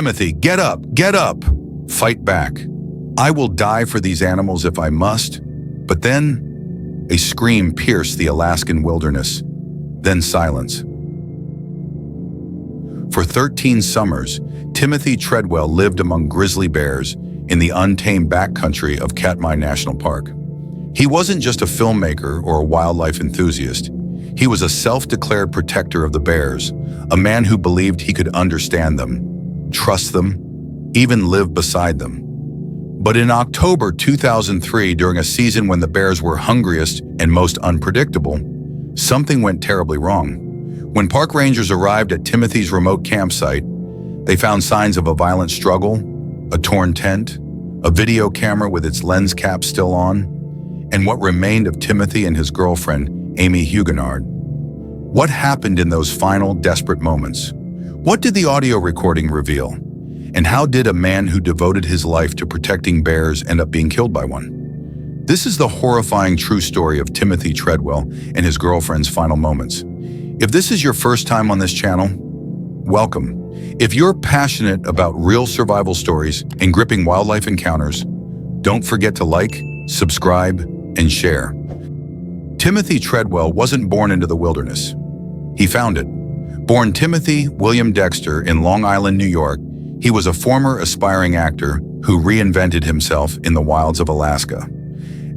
Timothy, get up, get up! Fight back. I will die for these animals if I must. But then, a scream pierced the Alaskan wilderness. Then silence. For 13 summers, Timothy Treadwell lived among grizzly bears in the untamed backcountry of Katmai National Park. He wasn't just a filmmaker or a wildlife enthusiast. He was a self-declared protector of the bears, a man who believed he could understand them, trust them, even live beside them. But in October 2003, during a season when the bears were hungriest and most unpredictable, something went terribly wrong. When park rangers arrived at Timothy's remote campsite, they found signs of a violent struggle, a torn tent, a video camera with its lens cap still on, and what remained of Timothy and his girlfriend, Amy Huguenard. What happened in those final, desperate moments? What did the audio recording reveal? And how did a man who devoted his life to protecting bears end up being killed by one? This is the horrifying true story of Timothy Treadwell and his girlfriend's final moments. If this is your first time on this channel, welcome. If you're passionate about real survival stories and gripping wildlife encounters, don't forget to like, subscribe, and share. Timothy Treadwell wasn't born into the wilderness. He found it. Born Timothy William Dexter in Long Island, New York, he was a former aspiring actor who reinvented himself in the wilds of Alaska.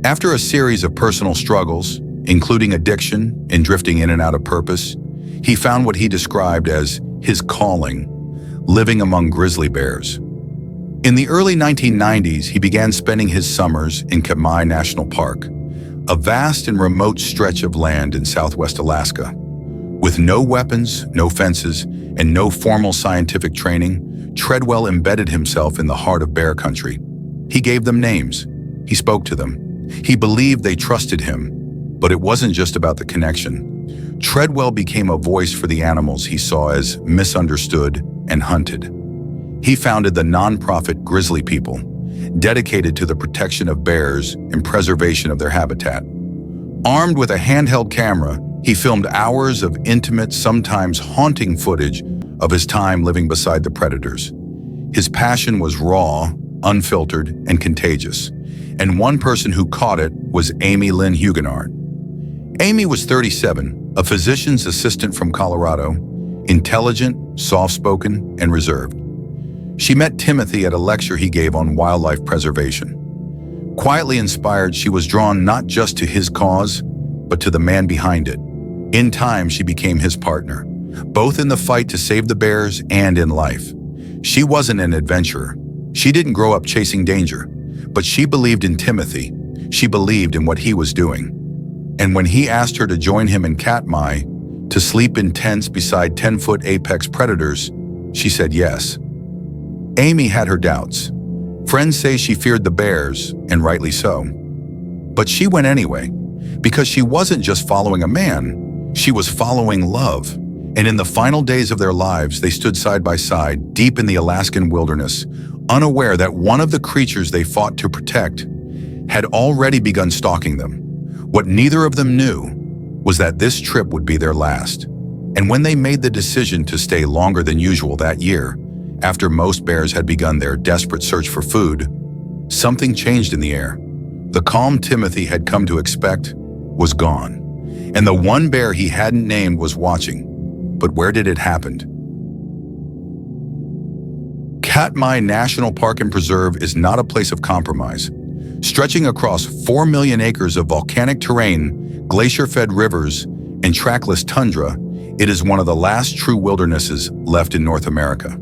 After a series of personal struggles, including addiction and drifting in and out of purpose, he found what he described as his calling, living among grizzly bears. In the early 1990s, he began spending his summers in Katmai National Park, a vast and remote stretch of land in southwest Alaska. With no weapons, no fences, and no formal scientific training, Treadwell embedded himself in the heart of bear country. He gave them names. He spoke to them. He believed they trusted him. But it wasn't just about the connection. Treadwell became a voice for the animals he saw as misunderstood and hunted. He founded the nonprofit Grizzly People, dedicated to the protection of bears and preservation of their habitat. Armed with a handheld camera, he filmed hours of intimate, sometimes haunting footage of his time living beside the predators. His passion was raw, unfiltered, and contagious. And one person who caught it was Amy Lynn Huguenard. Amy was 37, a physician's assistant from Colorado, intelligent, soft-spoken, and reserved. She met Timothy at a lecture he gave on wildlife preservation. Quietly inspired, she was drawn not just to his cause, but to the man behind it. In time, she became his partner, both in the fight to save the bears and in life. She wasn't an adventurer. She didn't grow up chasing danger, but she believed in Timothy. She believed in what he was doing. And when he asked her to join him in Katmai, to sleep in tents beside 10-foot apex predators, she said yes. Amy had her doubts. Friends say she feared the bears, and rightly so. But she went anyway, because she wasn't just following a man, she was following love. And in the final days of their lives, they stood side by side, deep in the Alaskan wilderness, unaware that one of the creatures they fought to protect had already begun stalking them. What neither of them knew was that this trip would be their last. And when they made the decision to stay longer than usual that year, after most bears had begun their desperate search for food, something changed in the air. The calm Timothy had come to expect was gone. And the one bear he hadn't named was watching. But where did it happen? Katmai National Park and Preserve is not a place of compromise. Stretching across 4 million acres of volcanic terrain, glacier-fed rivers, and trackless tundra, it is one of the last true wildernesses left in North America.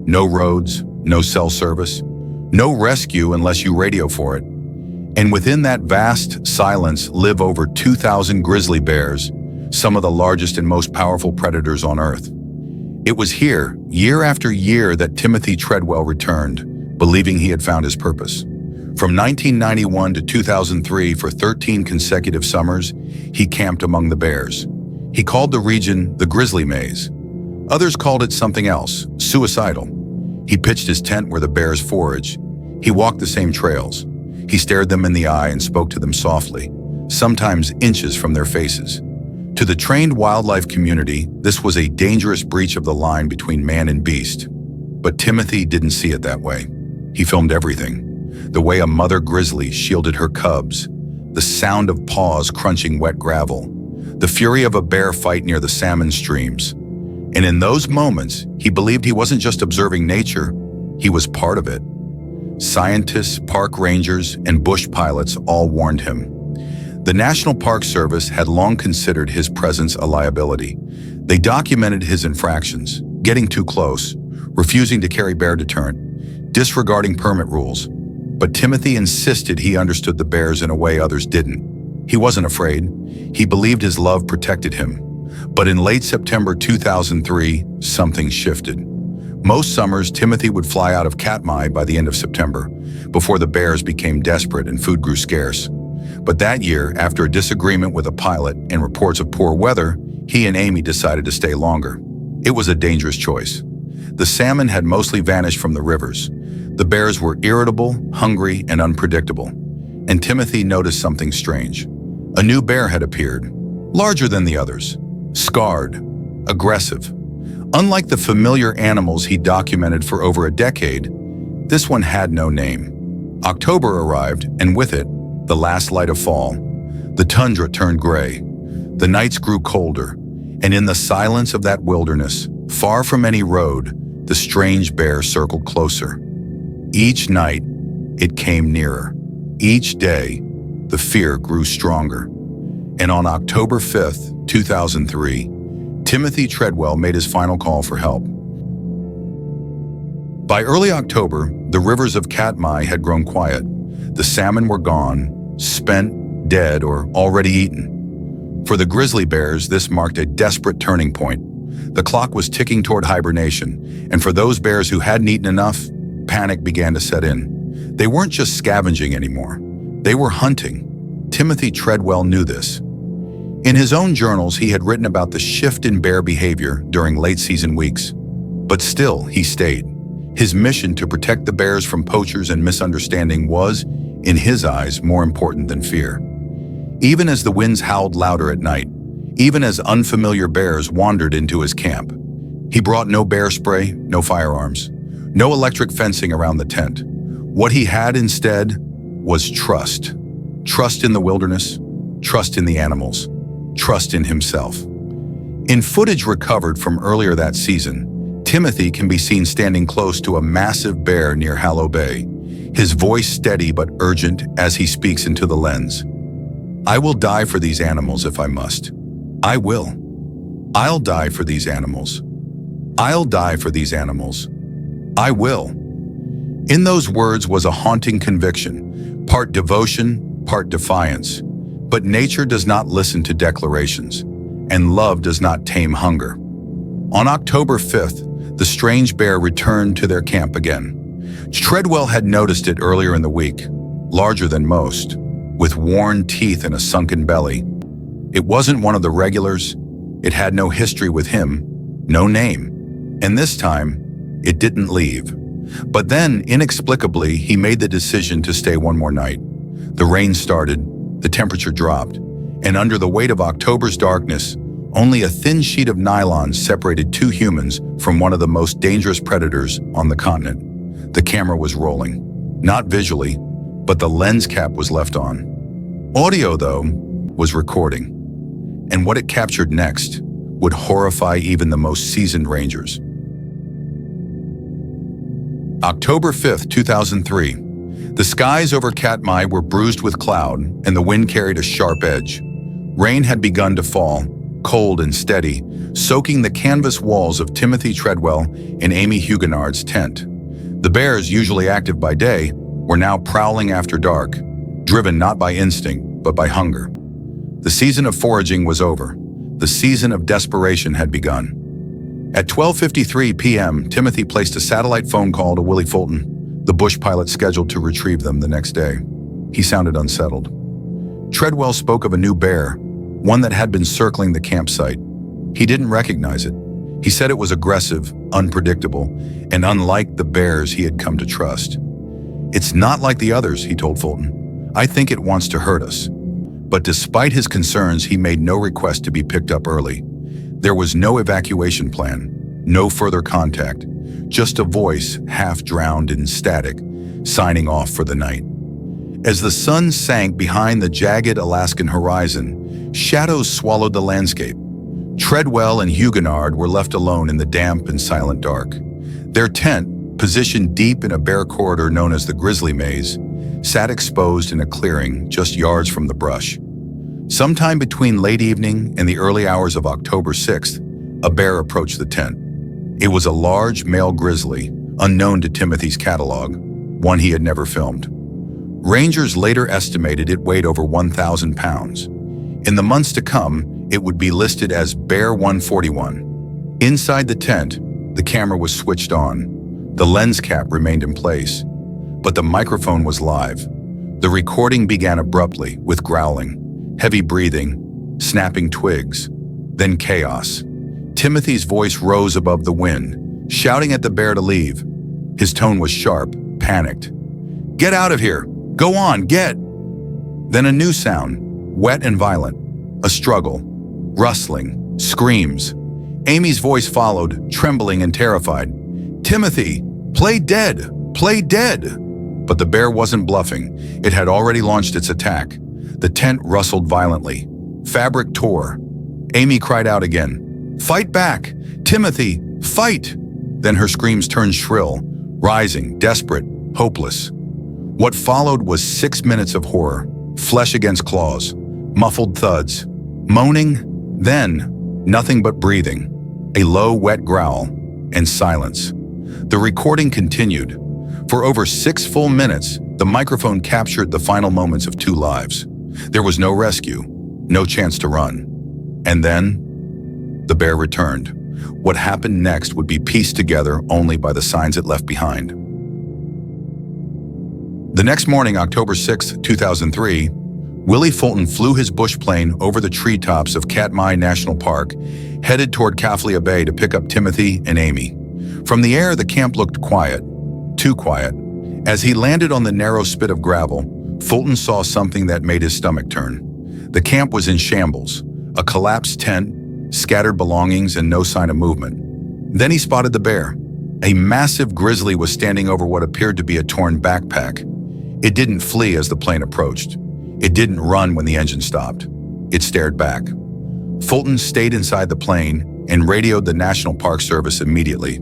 No roads, no cell service, no rescue unless you radio for it. And within that vast silence live over 2,000 grizzly bears, some of the largest and most powerful predators on Earth. It was here, year after year, that Timothy Treadwell returned, believing he had found his purpose. From 1991 to 2003, for 13 consecutive summers, he camped among the bears. He called the region the Grizzly Maze. Others called it something else, suicidal. He pitched his tent where the bears foraged. He walked the same trails. He stared them in the eye and spoke to them softly, sometimes inches from their faces. To the trained wildlife community, this was a dangerous breach of the line between man and beast. But Timothy didn't see it that way. He filmed everything. The way a mother grizzly shielded her cubs, the sound of paws crunching wet gravel, the fury of a bear fight near the salmon streams. And in those moments, he believed he wasn't just observing nature, he was part of it. Scientists, park rangers, and bush pilots all warned him. The National Park Service had long considered his presence a liability. They documented his infractions, getting too close, refusing to carry bear deterrent, disregarding permit rules. But Timothy insisted he understood the bears in a way others didn't. He wasn't afraid. He believed his love protected him. But in late September 2003, something shifted. Most summers, Timothy would fly out of Katmai by the end of September, before the bears became desperate and food grew scarce. But that year, after a disagreement with a pilot and reports of poor weather, he and Amy decided to stay longer. It was a dangerous choice. The salmon had mostly vanished from the rivers. The bears were irritable, hungry, and unpredictable. And Timothy noticed something strange. A new bear had appeared, larger than the others, scarred, aggressive. Unlike the familiar animals he documented for over a decade, this one had no name. October arrived, and with it, the last light of fall. The tundra turned gray. The nights grew colder, and in the silence of that wilderness, far from any road, the strange bear circled closer. Each night, it came nearer. Each day, the fear grew stronger. And on October 5th, 2003, Timothy Treadwell made his final call for help. By early October, the rivers of Katmai had grown quiet. The salmon were gone, spent, dead, or already eaten. For the grizzly bears, this marked a desperate turning point. The clock was ticking toward hibernation, and for those bears who hadn't eaten enough, panic began to set in. They weren't just scavenging anymore. They were hunting. Timothy Treadwell knew this. In his own journals, he had written about the shift in bear behavior during late-season weeks. But still, he stayed. His mission to protect the bears from poachers and misunderstanding was, in his eyes, more important than fear. Even as the winds howled louder at night, even as unfamiliar bears wandered into his camp, he brought no bear spray, no firearms, no electric fencing around the tent. What he had instead was trust. Trust in the wilderness, trust in the animals, trust in himself. In footage recovered from earlier that season, Timothy can be seen standing close to a massive bear near Hallow Bay, his voice steady but urgent as he speaks into the lens. "I will die for these animals if I must. I will. I'll die for these animals. I'll die for these animals. I will." In those words was a haunting conviction, part devotion, part defiance. But nature does not listen to declarations, and love does not tame hunger. On October 5th, the strange bear returned to their camp again. Treadwell had noticed it earlier in the week, larger than most, with worn teeth and a sunken belly. It wasn't one of the regulars. It had no history with him, no name. And this time, it didn't leave. But then, inexplicably, he made the decision to stay one more night. The rain started, the temperature dropped, and under the weight of October's darkness, only a thin sheet of nylon separated two humans from one of the most dangerous predators on the continent. The camera was rolling, not visually, but the lens cap was left on. Audio, though, was recording. And what it captured next would horrify even the most seasoned rangers. October 5th, 2003. The skies over Katmai were bruised with cloud, and the wind carried a sharp edge. Rain had begun to fall, cold and steady, soaking the canvas walls of Timothy Treadwell and Amy Huguenard's tent. The bears, usually active by day, were now prowling after dark, driven not by instinct, but by hunger. The season of foraging was over. The season of desperation had begun. At 12:53 p.m., Timothy placed a satellite phone call to Willie Fulton, the bush pilot scheduled to retrieve them the next day. He sounded unsettled. Treadwell spoke of a new bear, one that had been circling the campsite. He didn't recognize it. He said it was aggressive, unpredictable, and unlike the bears he had come to trust. "It's not like the others," he told Fulton. "I think it wants to hurt us." But despite his concerns, he made no request to be picked up early. There was no evacuation plan, no further contact, just a voice half drowned in static, signing off for the night. As the sun sank behind the jagged Alaskan horizon, shadows swallowed the landscape. Treadwell and Huguenard were left alone in the damp and silent dark. Their tent, positioned deep in a bare corridor known as the Grizzly Maze, sat exposed in a clearing just yards from the brush. Sometime between late evening and the early hours of October 6th, a bear approached the tent. It was a large male grizzly, unknown to Timothy's catalog, one he had never filmed. Rangers later estimated it weighed over 1,000 pounds. In the months to come, it would be listed as Bear 141. Inside the tent, the camera was switched on. The lens cap remained in place, but the microphone was live. The recording began abruptly with growling, heavy breathing, snapping twigs, then chaos. Timothy's voice rose above the wind, shouting at the bear to leave. His tone was sharp, panicked. "Get out of here! Go on, get!" Then a new sound, wet and violent. A struggle, rustling, screams. Amy's voice followed, trembling and terrified. "Timothy, play dead! Play dead!" But the bear wasn't bluffing. It had already launched its attack. The tent rustled violently. Fabric tore. Amy cried out again. "Fight back! Timothy, fight!" Then her screams turned shrill, rising, desperate, hopeless. What followed was 6 minutes of horror, flesh against claws, muffled thuds, moaning, then nothing but breathing, a low, wet growl, and silence. The recording continued. For over 6 full minutes, the microphone captured the final moments of 2 lives. There was no rescue, no chance to run. And then, the bear returned. What happened next would be pieced together only by the signs it left behind. The next morning, October 6, 2003, Willie Fulton flew his bush plane over the treetops of Katmai National Park, headed toward Kaflia Bay to pick up Timothy and Amy. From the air, the camp looked quiet, too quiet. As he landed on the narrow spit of gravel, Fulton saw something that made his stomach turn. The camp was in shambles, a collapsed tent, scattered belongings, and no sign of movement. Then he spotted the bear. A massive grizzly was standing over what appeared to be a torn backpack. It didn't flee as the plane approached. It didn't run when the engine stopped. It stared back. Fulton stayed inside the plane and radioed the National Park Service immediately.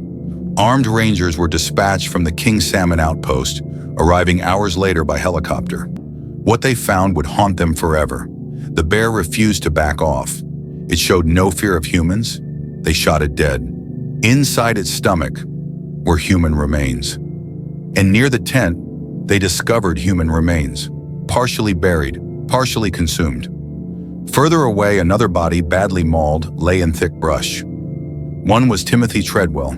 Armed rangers were dispatched from the King Salmon outpost, arriving hours later by helicopter. What they found would haunt them forever. The bear refused to back off. It showed no fear of humans. They shot it dead. Inside its stomach were human remains. And near the tent, they discovered human remains, partially buried, partially consumed. Further away, another body, badly mauled, lay in thick brush. One was Timothy Treadwell,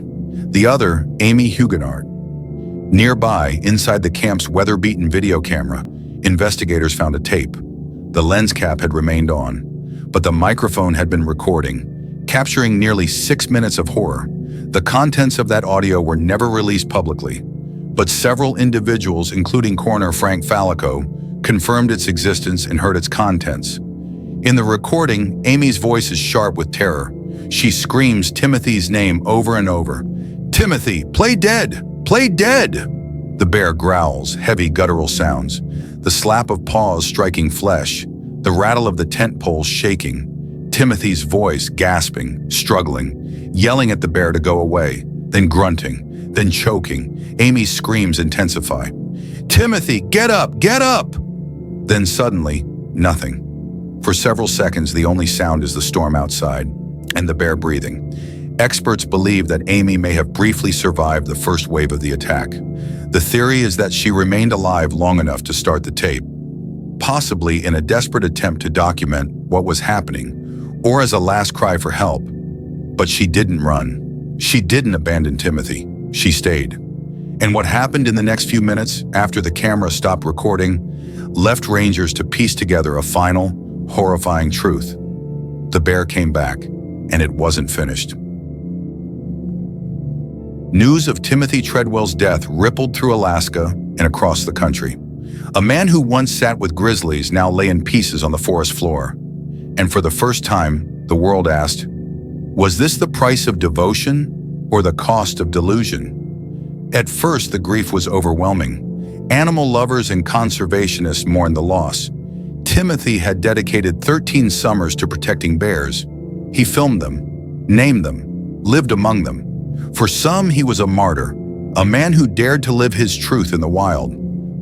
the other, Amy Huguenard. Nearby, inside the camp's weather-beaten video camera, investigators found a tape. The lens cap had remained on, but the microphone had been recording, capturing nearly 6 minutes of horror. The contents of that audio were never released publicly, but several individuals, including coroner Frank Fallico, confirmed its existence and heard its contents. In the recording, Amy's voice is sharp with terror. She screams Timothy's name over and over. "Timothy, play dead! Play dead!" The bear growls, heavy guttural sounds, the slap of paws striking flesh, the rattle of the tent poles shaking, Timothy's voice gasping, struggling, yelling at the bear to go away, then grunting, then choking. Amy's screams intensify. "Timothy, get up! Get up!" Then suddenly, nothing. For several seconds, the only sound is the storm outside and the bear breathing. Experts believe that Amy may have briefly survived the first wave of the attack. The theory is that she remained alive long enough to start the tape, possibly in a desperate attempt to document what was happening, or as a last cry for help. But she didn't run. She didn't abandon Timothy. She stayed. And what happened in the next few minutes after the camera stopped recording left rangers to piece together a final, horrifying truth. The bear came back, and it wasn't finished. News of Timothy Treadwell's death rippled through Alaska and across the country. A man who once sat with grizzlies now lay in pieces on the forest floor. And for the first time, the world asked, was this the price of devotion or the cost of delusion? At first, the grief was overwhelming. Animal lovers and conservationists mourned the loss. Timothy had dedicated 13 summers to protecting bears. He filmed them, named them, lived among them. For some, he was a martyr, a man who dared to live his truth in the wild,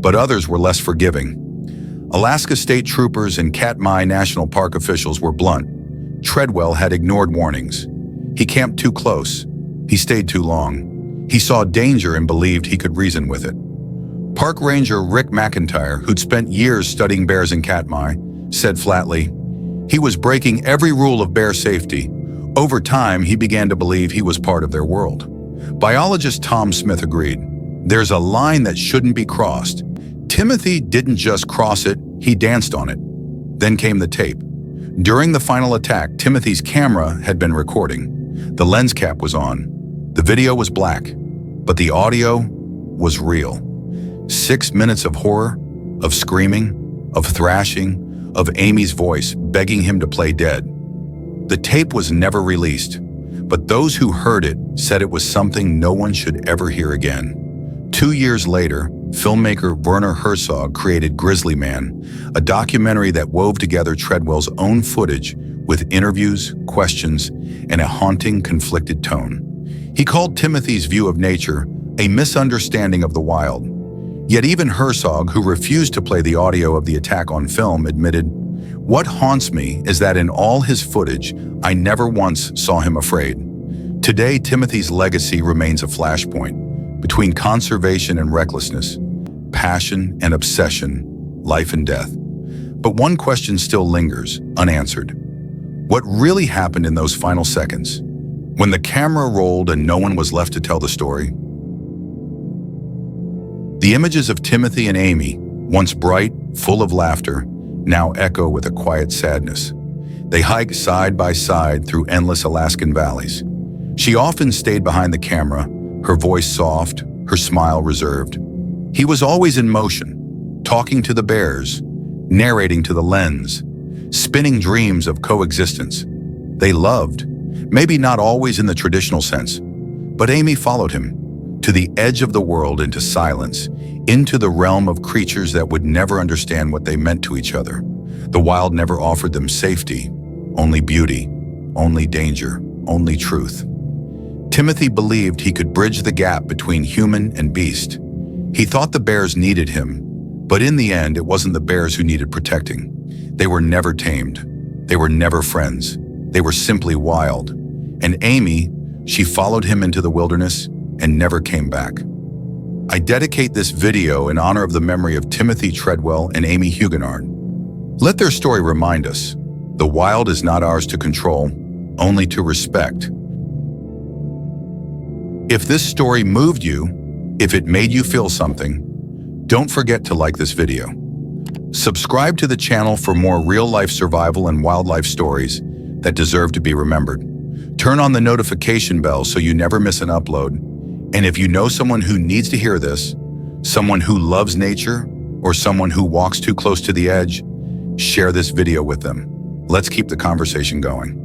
but others were less forgiving. Alaska state troopers and Katmai National Park officials were blunt. Treadwell had ignored warnings. He camped too close. He stayed too long. He saw danger and believed he could reason with it. Park Ranger Rick McIntyre, who'd spent years studying bears in Katmai, said flatly, he was breaking every rule of bear safety. Over time, he began to believe he was part of their world. Biologist Tom Smith agreed. There's a line that shouldn't be crossed. Timothy didn't just cross it, he danced on it. Then came the tape. During the final attack, Timothy's camera had been recording. The lens cap was on. The video was black, but the audio was real. 6 minutes of horror, of screaming, of thrashing, of Amy's voice begging him to play dead. The tape was never released, but those who heard it said it was something no one should ever hear again. 2 years later, filmmaker Werner Herzog created Grizzly Man, a documentary that wove together Treadwell's own footage with interviews, questions, and a haunting, conflicted tone. He called Timothy's view of nature a misunderstanding of the wild. Yet even Herzog, who refused to play the audio of the attack on film, admitted, "What haunts me is that in all his footage, I never once saw him afraid." Today, Timothy's legacy remains a flashpoint between conservation and recklessness, passion and obsession, life and death. But one question still lingers, unanswered. What really happened in those final seconds? When the camera rolled and no one was left to tell the story? The images of Timothy and Amy, once bright, full of laughter, now echo with a quiet sadness. They hiked side by side through endless Alaskan valleys. She often stayed behind the camera, her voice soft, her smile reserved. He was always in motion, talking to the bears, narrating to the lens, spinning dreams of coexistence. They loved, maybe not always in the traditional sense, but Amy followed him, to the edge of the world, into silence, into the realm of creatures that would never understand what they meant to each other. The wild never offered them safety, only beauty, only danger, only truth. Timothy believed he could bridge the gap between human and beast. He thought the bears needed him, but in the end, it wasn't the bears who needed protecting. They were never tamed. They were never friends. They were simply wild. And Amy, she followed him into the wilderness and never came back. I dedicate this video in honor of the memory of Timothy Treadwell and Amy Huguenard. Let their story remind us, the wild is not ours to control, only to respect. If this story moved you, if it made you feel something, don't forget to like this video. Subscribe to the channel for more real-life survival and wildlife stories that deserve to be remembered. Turn on the notification bell so you never miss an upload. And if you know someone who needs to hear this, someone who loves nature, or someone who walks too close to the edge, share this video with them. Let's keep the conversation going.